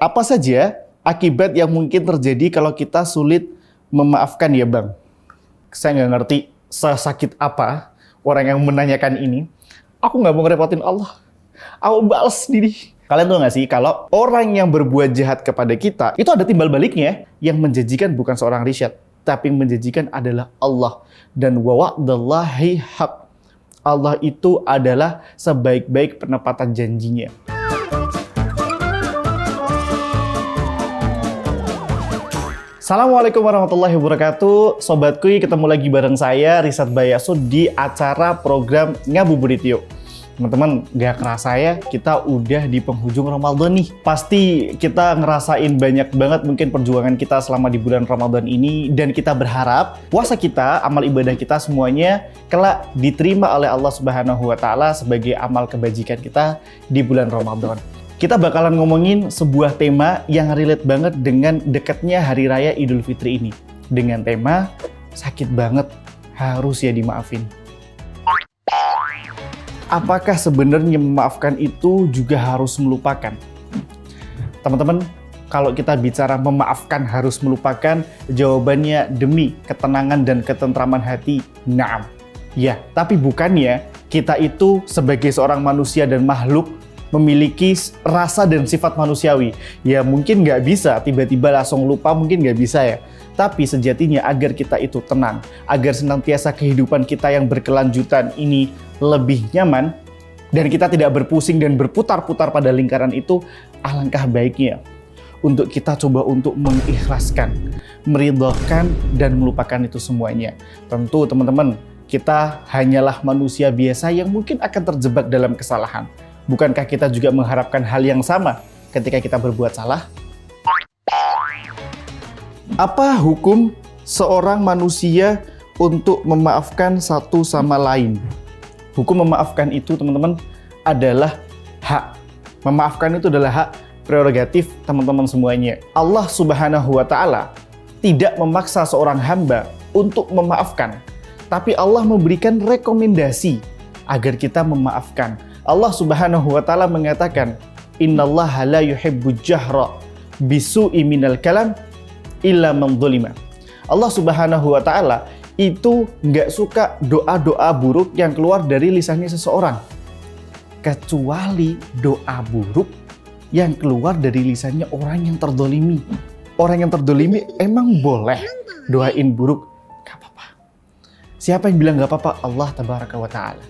apa saja akibat yang mungkin terjadi kalau kita sulit memaafkan ya Bang? Saya nggak ngerti sesakit apa orang yang menanyakan ini. Aku nggak mau ngerepotin Allah. Aku balas sendiri. Kalian tahu nggak sih kalau orang yang berbuat jahat kepada kita, itu ada timbal baliknya. Yang menjanjikan bukan seorang Rishad, tapi yang menjanjikan adalah Allah. Dan wa wa'dallahi haq. Allah itu adalah sebaik-baik penepatan janjinya. Assalamualaikum warahmatullahi wabarakatuh. Sobatku, ketemu lagi bareng saya Rishad Bayasu di acara program Ngabuburit Yuk. Teman-teman, gak kerasa ya, kita udah di penghujung Ramadan nih. Pasti kita ngerasain banyak banget mungkin perjuangan kita selama di bulan Ramadan ini. Dan kita berharap puasa kita, amal ibadah kita semuanya kelak diterima oleh Allah Subhanahu wa Ta'ala sebagai amal kebajikan kita di bulan Ramadan. Kita bakalan ngomongin sebuah tema yang relate banget dengan dekatnya Hari Raya Idul Fitri ini. Dengan tema, sakit banget, harus ya dimaafin. Apakah sebenarnya memaafkan itu juga harus melupakan? Teman-teman, kalau kita bicara memaafkan harus melupakan, jawabannya demi ketenangan dan ketentraman hati, na'am. Ya, tapi bukannya kita itu sebagai seorang manusia dan makhluk memiliki rasa dan sifat manusiawi. Ya mungkin nggak bisa tiba-tiba langsung lupa, mungkin nggak bisa ya. Tapi sejatinya agar kita itu tenang, agar senantiasa kehidupan kita yang berkelanjutan ini lebih nyaman, dan kita tidak berpusing dan berputar-putar pada lingkaran itu, alangkah baiknya untuk kita coba untuk mengikhlaskan, meridhakan, dan melupakan itu semuanya. Tentu teman-teman, kita hanyalah manusia biasa yang mungkin akan terjebak dalam kesalahan. Bukankah kita juga mengharapkan hal yang sama ketika kita berbuat salah? Apa hukum seorang manusia untuk memaafkan satu sama lain? Hukum memaafkan itu, teman-teman, adalah hak. Memaafkan itu adalah hak prerogatif teman-teman semuanya. Allah Subhanahu wa Ta'ala tidak memaksa seorang hamba untuk memaafkan, tapi Allah memberikan rekomendasi agar kita memaafkan. Allah Subhanahu wa Ta'ala mengatakan, "Innallaha la yuhibbul jahra bisu'i minal kalam illa man dzulima." Allah Subhanahu wa Ta'ala itu nggak suka doa-doa buruk yang keluar dari lisannya seseorang, kecuali doa buruk yang keluar dari lisannya orang yang terdolimi. Orang yang terdolimi emang boleh doain buruk? Gak apa-apa. Siapa yang bilang gak apa-apa? Allah Tabaraka wa Ta'ala.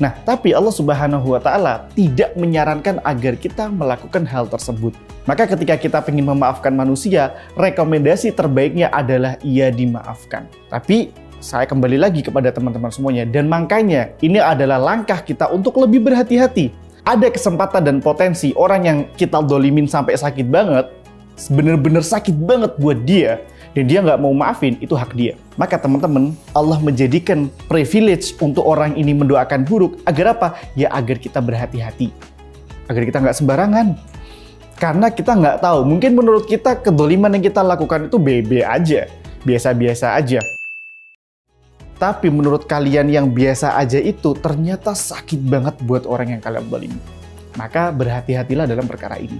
Nah, tapi Allah Subhanahu wa Ta'ala tidak menyarankan agar kita melakukan hal tersebut. Maka ketika kita ingin memaafkan manusia, rekomendasi terbaiknya adalah ia dimaafkan. Tapi saya kembali lagi kepada teman-teman semuanya, dan makanya ini adalah langkah kita untuk lebih berhati-hati. Ada kesempatan dan potensi orang yang kita dolimin sampai sakit banget, bener-bener sakit banget buat dia, dan dia nggak mau maafin, itu hak dia. Maka teman-teman, Allah menjadikan privilege untuk orang ini mendoakan buruk. Agar apa? Ya agar kita berhati-hati. Agar kita nggak sembarangan. Karena kita nggak tahu, mungkin menurut kita kedoliman yang kita lakukan itu bebe aja. Biasa-biasa aja. Tapi menurut kalian yang biasa aja itu ternyata sakit banget buat orang yang kalian dolimi. Maka berhati-hatilah dalam perkara ini.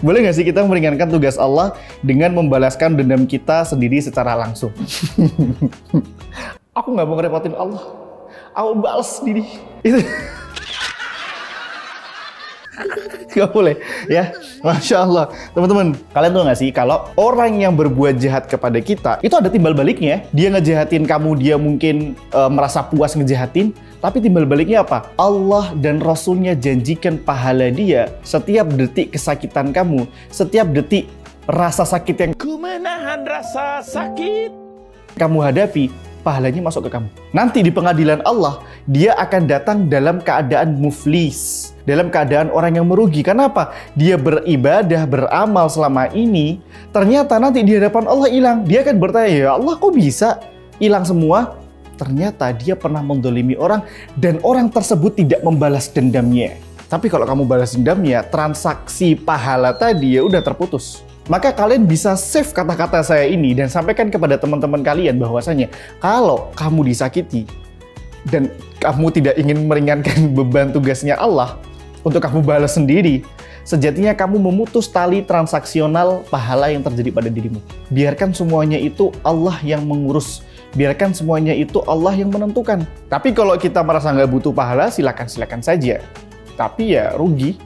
Boleh nggak sih kita meringankan tugas Allah dengan membalaskan dendam kita sendiri secara langsung? Aku nggak mau ngerepotin Allah. Aku balas sendiri. Itu nggak boleh ya. Masya Allah. Teman-teman, kalian tahu nggak sih kalau orang yang berbuat jahat kepada kita itu ada timbal baliknya. Dia ngejahatin kamu, dia mungkin merasa puas ngejahatin, tapi timbal baliknya apa? Allah dan Rasulnya janjikan pahala dia setiap detik kesakitan kamu, setiap detik rasa sakit yang ku menahan rasa sakit kamu hadapi, pahalanya masuk ke kamu. Nanti di pengadilan Allah, dia akan datang dalam keadaan muflis, dalam keadaan orang yang merugi. Kenapa? Dia beribadah, beramal selama ini, ternyata nanti di hadapan Allah hilang. Dia akan bertanya, ya Allah kok bisa hilang semua? Ternyata dia pernah mendolimi orang dan orang tersebut tidak membalas dendamnya. Tapi kalau kamu balas dendamnya, transaksi pahala tadi ya udah terputus. Maka kalian bisa save kata-kata saya ini dan sampaikan kepada teman-teman kalian bahwasanya kalau kamu disakiti dan kamu tidak ingin meringankan beban tugasnya Allah untuk kamu balas sendiri, Sejatinya kamu memutus tali transaksional pahala yang terjadi pada dirimu. Biarkan semuanya itu Allah yang mengurus. Biarkan semuanya itu Allah yang menentukan. Tapi kalau kita merasa nggak butuh pahala, silakan saja. Tapi ya rugi.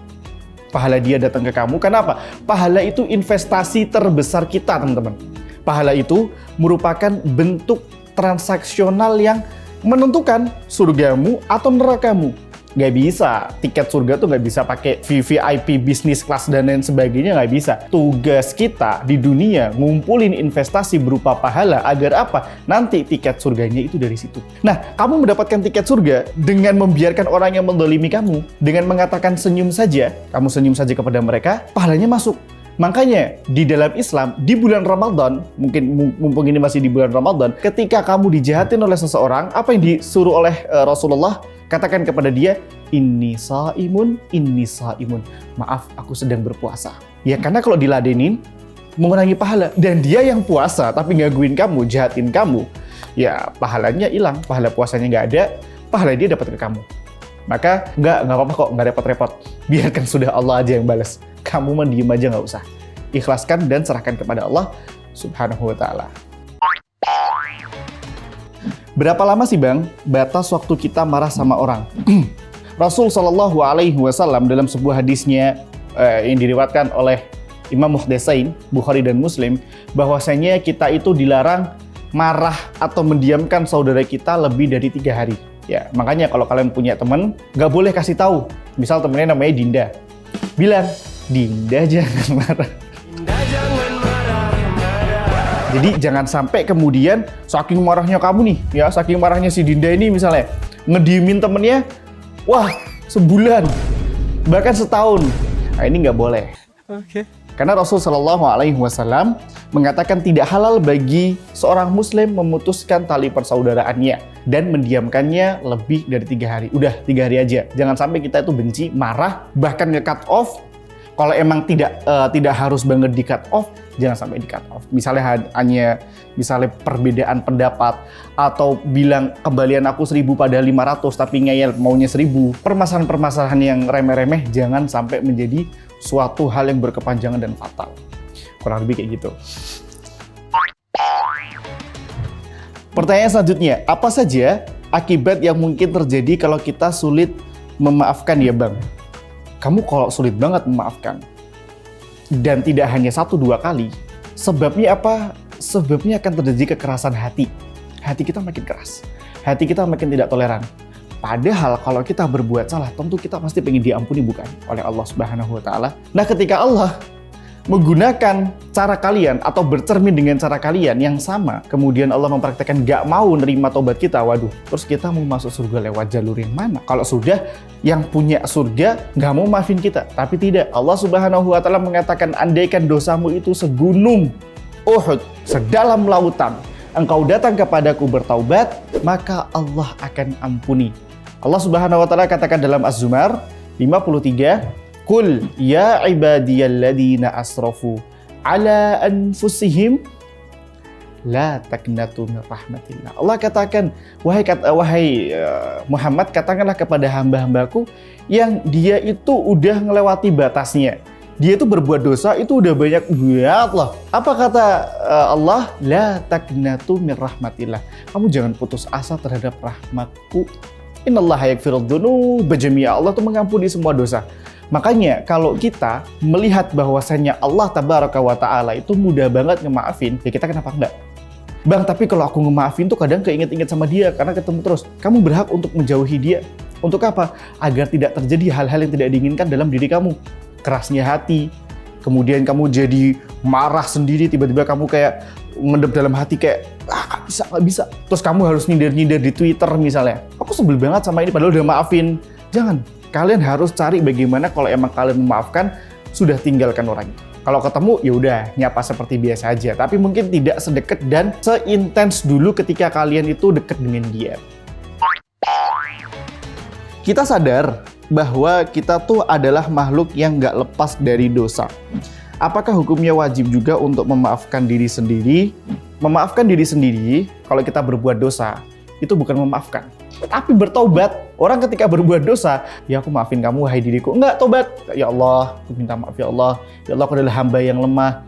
Pahala dia datang ke kamu. Kenapa? Pahala itu investasi terbesar kita, teman-teman. Pahala itu merupakan bentuk transaksional yang menentukan surgamu atau nerakamu. Nggak bisa, tiket surga tuh nggak bisa pakai VVIP bisnis kelas dan lain sebagainya, nggak bisa. Tugas kita di dunia ngumpulin investasi berupa pahala agar apa? Nanti tiket surganya itu dari situ. Nah, kamu mendapatkan tiket surga dengan membiarkan orang yang mendolimi kamu, dengan mengatakan senyum saja, kamu senyum saja kepada mereka, pahalanya masuk. Makanya di dalam Islam, di bulan Ramadan, mungkin mumpung ini masih di bulan Ramadan, ketika kamu dijahatin oleh seseorang, apa yang disuruh oleh Rasulullah? Katakan kepada dia, inni saimun. Maaf, aku sedang berpuasa. Ya karena kalau diladenin, mengurangi pahala. Dan dia yang puasa, tapi gangguin kamu, jahatin kamu, ya pahalanya hilang, pahala puasanya nggak ada, pahala dia dapat ke kamu. Maka nggak apa-apa kok, nggak repot-repot. Biarkan sudah Allah aja yang balas. Kamu mah diem aja nggak usah. Ikhlaskan dan serahkan kepada Allah Subhanahu wa Ta'ala. Berapa lama sih Bang batas waktu kita marah sama orang? Rasul Shallallahu Alaihi Wasallam dalam sebuah hadisnya yang diriwayatkan oleh Imam Muhdatsain, Bukhari dan Muslim, bahwasanya kita itu dilarang marah atau mendiamkan saudara kita lebih dari 3 hari. Ya, makanya kalau kalian punya teman, nggak boleh kasih tahu. Misal temennya namanya Dinda, bilang, Dinda jangan marah. Jadi jangan sampai kemudian saking marahnya kamu nih, ya saking marahnya si Dinda ini misalnya, ngediemin temennya, wah sebulan, bahkan setahun. Nah ini nggak boleh. Oke. Karena Rasul Shallallahu Alaihi Wasallam mengatakan tidak halal bagi seorang Muslim memutuskan tali persaudaraannya dan mendiamkannya lebih dari 3 hari. Udah 3 hari aja. Jangan sampai kita itu benci, marah, bahkan nge-cut off. Kalau emang tidak harus banget di-cut off, jangan sampai di-cut off. Misalnya perbedaan pendapat atau bilang kembalian aku 1.000 pada 500 tapi ngeyel maunya 1.000. Permasalahan-permasalahan yang remeh-remeh jangan sampai menjadi suatu hal yang berkepanjangan dan fatal. Kurang lebih kayak gitu. Pertanyaan selanjutnya, apa saja akibat yang mungkin terjadi kalau kita sulit memaafkan ya Bang? Kamu kalau sulit banget memaafkan dan tidak hanya 1-2 kali, sebabnya apa? Sebabnya akan terjadi kekerasan hati. Hati kita makin keras, hati kita makin tidak toleran. Padahal kalau kita berbuat salah, tentu kita pasti pengen diampuni bukan? Oleh Allah Subhanahu wa Ta'ala. Nah ketika Allah menggunakan cara kalian atau bercermin dengan cara kalian yang sama, kemudian Allah mempraktekkan gak mau nerima tobat kita, waduh, terus kita mau masuk surga lewat jalur yang mana? Kalau sudah yang punya surga gak mau maafin kita, tapi tidak. Allah Subhanahu wa Ta'ala mengatakan, andaikan dosamu itu segunung Uhud, sedalam lautan, engkau datang kepadaku bertaubat, maka Allah akan ampuni. Allah Subhanahu wa Ta'ala katakan dalam Az-Zumar 53, Qul ya ibadiyalladzina asrafu ala anfusihim la taqnatu min rahmatillah. Allah katakan, wahai Muhammad, katakanlah kepada hamba-hambaku yang dia itu udah ngelewati batasnya. Dia itu berbuat dosa itu udah banyak banget loh. Apa kata Allah? La taqnatu min rahmatillah. Kamu jangan putus asa terhadap rahmatku. Innallaha yaghfirudz dzunuba jami'a. Allah tuh mengampuni semua dosa. Makanya kalau kita melihat bahwasannya Allah Tabaraka wa Ta'ala itu mudah banget ngemaafin, ya kita kenapa enggak? Bang, tapi kalau aku ngemaafin tuh kadang keinget-inget sama dia karena ketemu terus. Kamu berhak untuk menjauhi dia. Untuk apa? Agar tidak terjadi hal-hal yang tidak diinginkan dalam diri kamu. Kerasnya hati, kemudian kamu jadi marah sendiri, tiba-tiba kamu kayak ngedep dalam hati kayak, nggak bisa. Terus kamu harus nyindir-nyindir di Twitter misalnya. Aku sebel banget sama ini padahal udah maafin. Jangan. Kalian harus cari bagaimana kalau emang kalian memaafkan, sudah tinggalkan orang itu. Kalau ketemu, ya udah nyapa seperti biasa aja. Tapi mungkin tidak sedekat dan seintens dulu ketika kalian itu dekat dengan dia. Kita sadar bahwa kita tuh adalah makhluk yang nggak lepas dari dosa. Apakah hukumnya wajib juga untuk memaafkan diri sendiri? Memaafkan diri sendiri, kalau kita berbuat dosa, itu bukan memaafkan, tapi bertaubat. Orang ketika berbuat dosa, ya aku maafin kamu wahai diriku. Enggak, tobat. Ya Allah, aku minta maaf ya Allah. Ya Allah, aku adalah hamba yang lemah.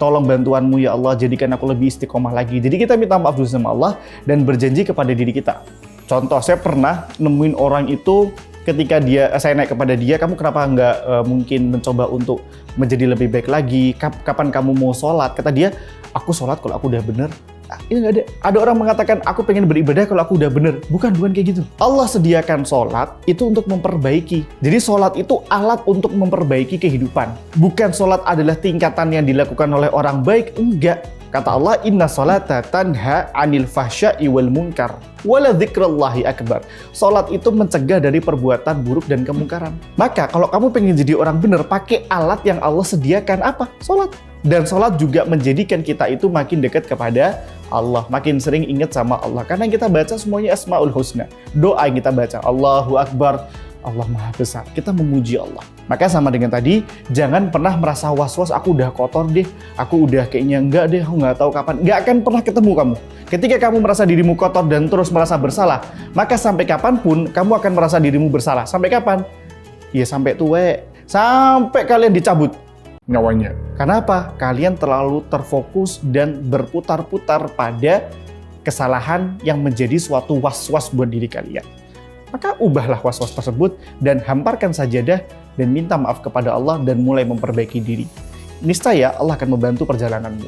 Tolong bantuanmu ya Allah, jadikan aku lebih istiqomah lagi. Jadi kita minta maaf dulu sama Allah dan berjanji kepada diri kita. Contoh, saya pernah nemuin orang itu ketika saya naik kepada dia, kamu kenapa nggak mungkin mencoba untuk menjadi lebih baik lagi? Kapan kamu mau sholat? Kata dia, aku sholat kalau aku udah bener. Ini nggak ada. Ada orang mengatakan, aku pengen beribadah kalau aku udah bener. Bukan kayak gitu. Allah sediakan sholat itu untuk memperbaiki. Jadi sholat itu alat untuk memperbaiki kehidupan. Bukan sholat adalah tingkatan yang dilakukan oleh orang baik. Enggak. Kata Allah, inna sholata tanha anil fahsya'i wal munkar wala dzikrallahi akbar. Sholat itu mencegah dari perbuatan buruk dan kemungkaran. Maka kalau kamu pengen jadi orang benar, pakai alat yang Allah sediakan. Apa? Sholat. Dan sholat juga menjadikan kita itu makin dekat kepada Allah, makin sering ingat sama Allah. Karena kita baca semuanya Asmaul Husna. Doa yang kita baca, Allahu Akbar, Allah Maha Besar. Kita memuji Allah. Maka sama dengan tadi, jangan pernah merasa was-was, aku udah kotor deh, aku udah kayaknya enggak deh, aku nggak tahu kapan. Nggak akan pernah ketemu kamu. Ketika kamu merasa dirimu kotor dan terus merasa bersalah, maka sampai kapanpun kamu akan merasa dirimu bersalah. Sampai kapan? Ya sampai tua, sampai kalian dicabut nyawanya. Karena apa? Kalian terlalu terfokus dan berputar-putar pada kesalahan yang menjadi suatu was-was buat diri kalian. Maka ubahlah was-was tersebut dan hamparkan sajadah dan minta maaf kepada Allah dan mulai memperbaiki diri. Niscaya Allah akan membantu perjalananmu.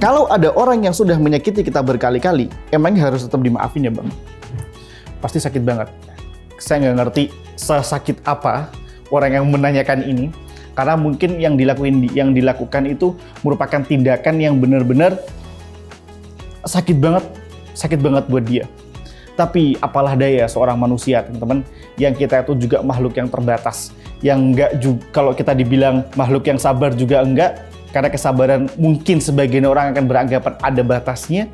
Kalau ada orang yang sudah menyakiti kita berkali-kali, emangnya harus tetap dimaafin ya Bang? Pasti sakit banget. Saya nggak ngerti sesakit apa orang yang menanyakan ini, karena mungkin yang dilakukan itu merupakan tindakan yang benar-benar sakit banget buat dia. Tapi apalah daya seorang manusia, teman-teman, yang kita itu juga makhluk yang terbatas, yang enggak juga, kalau kita dibilang makhluk yang sabar juga enggak, karena kesabaran mungkin sebagian orang akan beranggapan ada batasnya.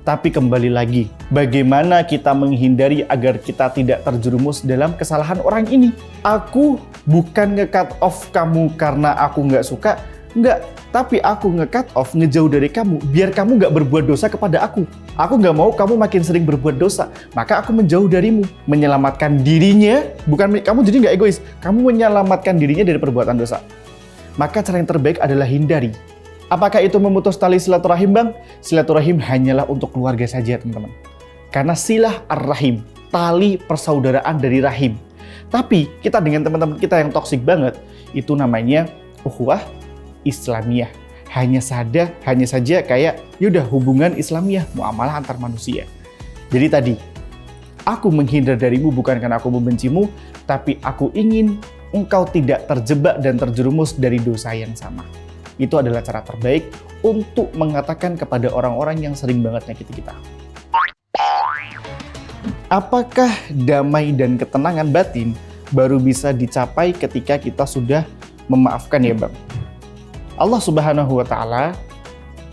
Tapi kembali lagi, bagaimana kita menghindari agar kita tidak terjerumus dalam kesalahan orang ini? Aku bukan nge-cut off kamu karena aku nggak suka, nggak. Tapi aku nge-cut off, ngejauh dari kamu, biar kamu nggak berbuat dosa kepada aku. Aku nggak mau kamu makin sering berbuat dosa, maka aku menjauh darimu. Menyelamatkan dirinya, bukan kamu jadi nggak egois, kamu menyelamatkan dirinya dari perbuatan dosa. Maka cara yang terbaik adalah hindari. Apakah itu memutus tali silaturahim Bang? Silaturahim hanyalah untuk keluarga saja teman-teman. Karena silah ar-rahim, tali persaudaraan dari rahim. Tapi kita dengan teman-teman kita yang toksik banget, itu namanya ukhuwah Islamiyah. Hanya saja kayak yaudah hubungan Islamiyah, muamalah antar manusia. Jadi tadi, aku menghindar darimu bukan karena aku membencimu, tapi aku ingin engkau tidak terjebak dan terjerumus dari dosa yang sama. Itu adalah cara terbaik untuk mengatakan kepada orang-orang yang sering banget nyakiti kita. Apakah damai dan ketenangan batin baru bisa dicapai ketika kita sudah memaafkan ya Bang? Allah Subhanahu wa Ta'ala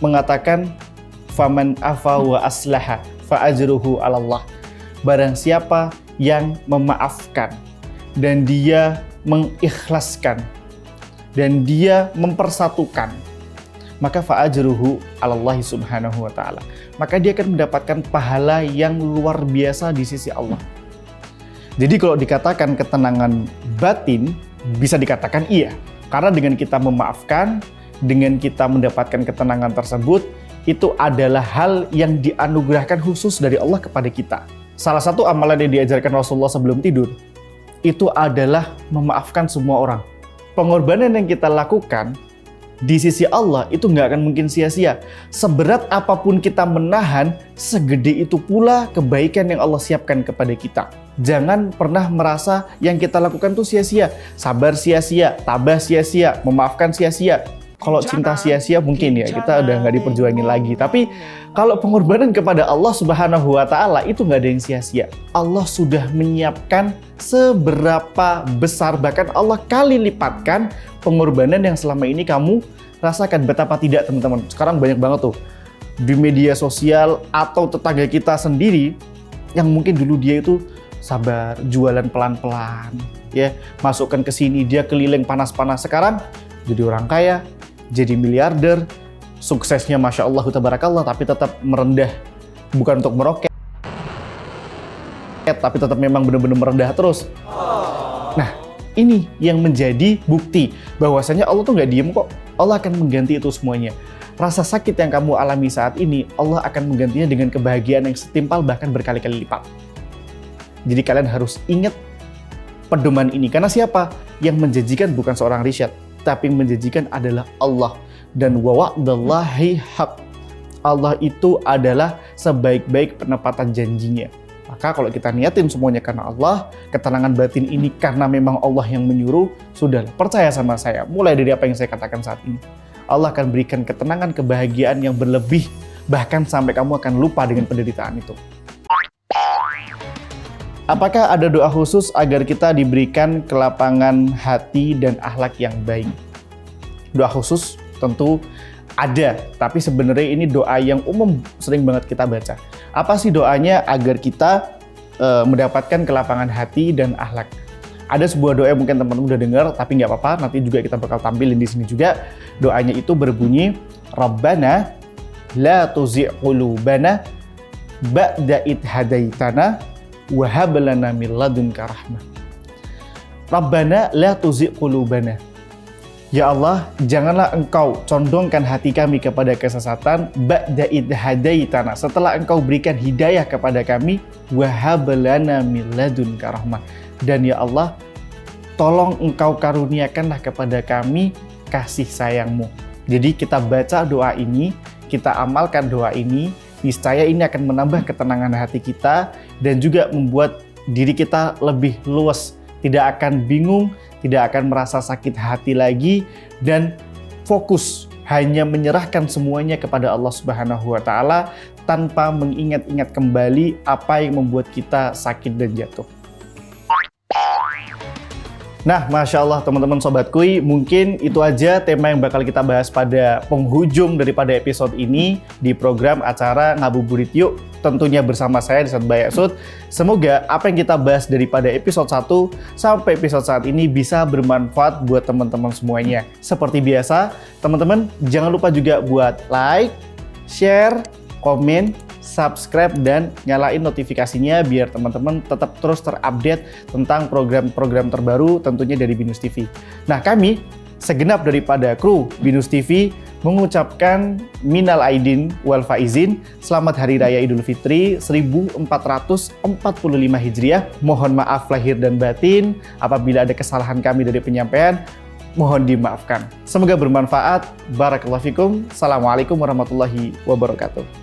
mengatakan, "Faman afa wa aslaha fa ajruhu 'alallah." Barang siapa yang memaafkan dan dia mengikhlaskan dan dia mempersatukan, maka fa'ajruhu 'alallahi subhanahu wa ta'ala. Maka dia akan mendapatkan pahala yang luar biasa di sisi Allah. Jadi kalau dikatakan ketenangan batin, bisa dikatakan iya. Karena dengan kita memaafkan, dengan kita mendapatkan ketenangan tersebut, itu adalah hal yang dianugerahkan khusus dari Allah kepada kita. Salah satu amalan yang diajarkan Rasulullah sebelum tidur, itu adalah memaafkan semua orang. Pengorbanan yang kita lakukan di sisi Allah itu nggak akan mungkin sia-sia. Seberat apapun kita menahan, segede itu pula kebaikan yang Allah siapkan kepada kita. Jangan pernah merasa yang kita lakukan tuh sia-sia. Sabar sia-sia, tabah sia-sia, memaafkan sia-sia. Kalau cinta sia-sia mungkin ya kita udah nggak diperjuangin lagi. Tapi kalau pengorbanan kepada Allah Subhanahu wa Ta'ala itu nggak ada yang sia-sia. Allah sudah menyiapkan seberapa besar, bahkan Allah kali lipatkan pengorbanan yang selama ini kamu rasakan. Betapa tidak teman-teman. Sekarang banyak banget tuh di media sosial atau tetangga kita sendiri yang mungkin dulu dia itu sabar, jualan pelan-pelan, ya masukkan ke sini, dia keliling panas-panas. Sekarang jadi orang kaya, jadi miliarder, suksesnya Masya Allah, tabarakallah, tapi tetap merendah bukan untuk meroket, tapi tetap memang benar-benar merendah terus. Nah, ini yang menjadi bukti bahwasanya Allah tuh nggak diem kok. Allah akan mengganti itu semuanya. Rasa sakit yang kamu alami saat ini, Allah akan menggantinya dengan kebahagiaan yang setimpal bahkan berkali-kali lipat. Jadi kalian harus ingat pedoman ini. Karena siapa? Yang menjanjikan bukan seorang Rishad, tapi yang menjanjikan adalah Allah. Dan wa wa'dallahi haq. Allah itu adalah sebaik-baik penepatan janjinya. Maka kalau kita niatin semuanya karena Allah, ketenangan batin ini karena memang Allah yang menyuruh, sudah percaya sama saya. Mulai dari apa yang saya katakan saat ini. Allah akan berikan ketenangan, kebahagiaan yang berlebih, bahkan sampai kamu akan lupa dengan penderitaan itu. Apakah ada doa khusus agar kita diberikan kelapangan hati dan akhlak yang baik? Doa khusus tentu ada, tapi sebenarnya ini doa yang umum sering banget kita baca. Apa sih doanya agar kita mendapatkan kelapangan hati dan akhlak? Ada sebuah doa yang mungkin teman-teman udah dengar, tapi nggak apa-apa, nanti juga kita bakal tampilin di sini juga. Doanya itu berbunyi, Rabbana la tuzigh qulubana ba'da idh hadaitana wa hab lana min ladunka rahmah. Rabbana la tuzigh qulubana. Ya Allah, janganlah Engkau condongkan hati kami kepada kesesatan ba'da idh hadaitana, setelah Engkau berikan hidayah kepada kami, wa hab lana min ladunka rahmah. Dan ya Allah, tolong Engkau karuniakanlah kepada kami kasih sayang-Mu. Jadi kita baca doa ini, kita amalkan doa ini, niscaya ini akan menambah ketenangan hati kita dan juga membuat diri kita lebih luas, tidak akan bingung, tidak akan merasa sakit hati lagi, dan fokus hanya menyerahkan semuanya kepada Allah Subhanahu wa Ta'ala tanpa mengingat-ingat kembali apa yang membuat kita sakit dan jatuh. Nah, Masya Allah teman-teman Sobat Kui, mungkin itu aja tema yang bakal kita bahas pada penghujung daripada episode ini di program acara Ngabuburit Yuk, tentunya bersama saya Rishad Bayasud. Semoga apa yang kita bahas daripada episode 1 sampai episode saat ini bisa bermanfaat buat teman-teman semuanya. Seperti biasa, teman-teman jangan lupa juga buat like, share, komen, subscribe, dan nyalain notifikasinya biar teman-teman tetap terus terupdate tentang program-program terbaru tentunya dari Binus TV. Nah, kami segenap daripada kru Binus TV mengucapkan minal aidin wal faizin, selamat Hari Raya Idul Fitri 1445 Hijriah. Mohon maaf lahir dan batin apabila ada kesalahan kami dari penyampaian, mohon dimaafkan. Semoga bermanfaat. Barakallahu fikum. Assalamualaikum warahmatullahi wabarakatuh.